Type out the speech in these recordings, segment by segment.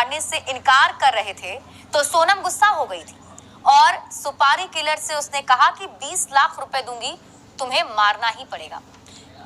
मारने से इनकार कर रहे थे तो सोनम गुस्सा हो गई थी और सुपारी किलर से उसने कहा कि 20 लाख रुपए दूंगी, तुम्हें मारना ही पड़ेगा।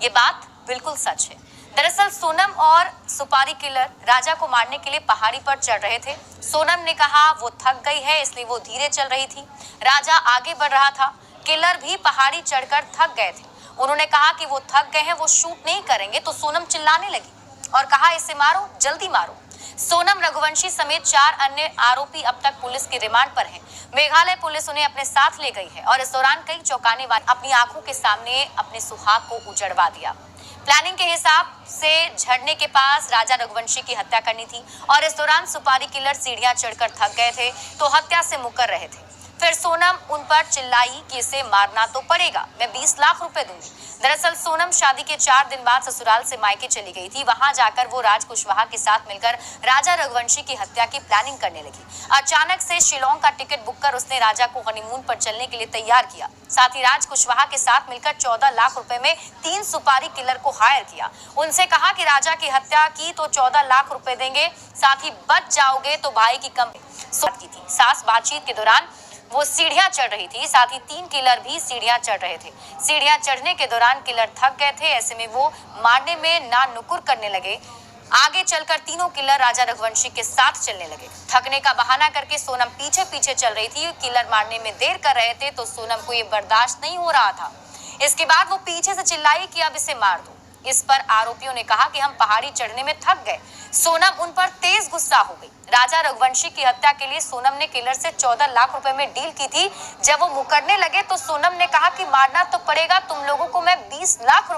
ये बात बिल्कुल सच है। दरअसल सोनम और सुपारी किलर राजा को मारने के लिए पहाड़ी पर चढ़ रहे थे। सोनम ने कहा वो थक गई है इसलिए वो धीरे चल रही थी। राजा आगे बढ़ रहा था। किलर भी पहाड़ी चढ़कर थक गए थे। उन्होंने कहा कि वो थक गए हैं, वो शूट नहीं करेंगे, तो सोनम चिल्लाने लगी और कहा इसे मारो, जल्दी मारो। सोनम रघुवंशी समेत 4 अन्य आरोपी अब तक पुलिस की रिमांड पर हैं। मेघालय पुलिस उन्हें अपने साथ ले गई है और इस दौरान कई चौंकाने वाले अपनी आंखों के सामने अपने सुहाग को उजड़वा दिया। प्लानिंग के हिसाब से झरने के पास राजा रघुवंशी की हत्या करनी थी और इस दौरान सुपारी किलर सीढ़ियां चढ़कर थक गए थे तो हत्या से मुकर रहे थे। फिर सोनम उन पर चिल्लाई कि इसे मारना तो पड़ेगा, मैं 20 लाख रुपए दूंगी। दरअसल सोनम शादी के 4 दिन बाद ससुराल से मायके चली गई थी। वहां जाकर वो राज कुशवाहा के साथ मिलकर राजा रघुवंशी की हत्या की प्लानिंग करने लगी। अचानक से शिलोंग का टिकट बुक कर उसने राजा को हनीमून पर चलने के लिए तैयार किया। साथ ही राज कुशवाहा के साथ मिलकर 14 लाख रुपए में 3 सुपारी किलर को हायर किया। उनसे कहा कि राजा की हत्या की तो 14 लाख रुपए देंगे, साथ ही बच जाओगे तो भाई की कम की थी। सास बातचीत के दौरान वो सीढ़ियां चढ़ रही थी, साथ ही 3 किलर भी सीढ़ियां चढ़ रहे थे। सीढ़ियां चढ़ने के दौरान किलर थक गए थे, ऐसे में वो मारने में ना नुकुर करने लगे। आगे चलकर तीनों किलर राजा रघुवंशी के साथ चलने लगे। थकने का बहाना करके सोनम पीछे पीछे चल रही थी। किलर मारने में देर कर रहे थे तो सोनम को ये बर्दाश्त नहीं हो रहा था। इसके बाद वो पीछे से चिल्लाई कि अब इसे मार दो। इस पर आरोपियों ने कहा कि हम पहाड़ी चढ़ने में थक गए। सोनम उन पर तेज गुस्सा हो गई। राजा रघुवंशी की हत्या के लिए सोनम ने किलर से 14 लाख रुपए में डील की थी। जब वो मुकरने लगे तो सोनम ने कहा कि मारना तो पड़ेगा, तुम लोगों को मैं 20 लाख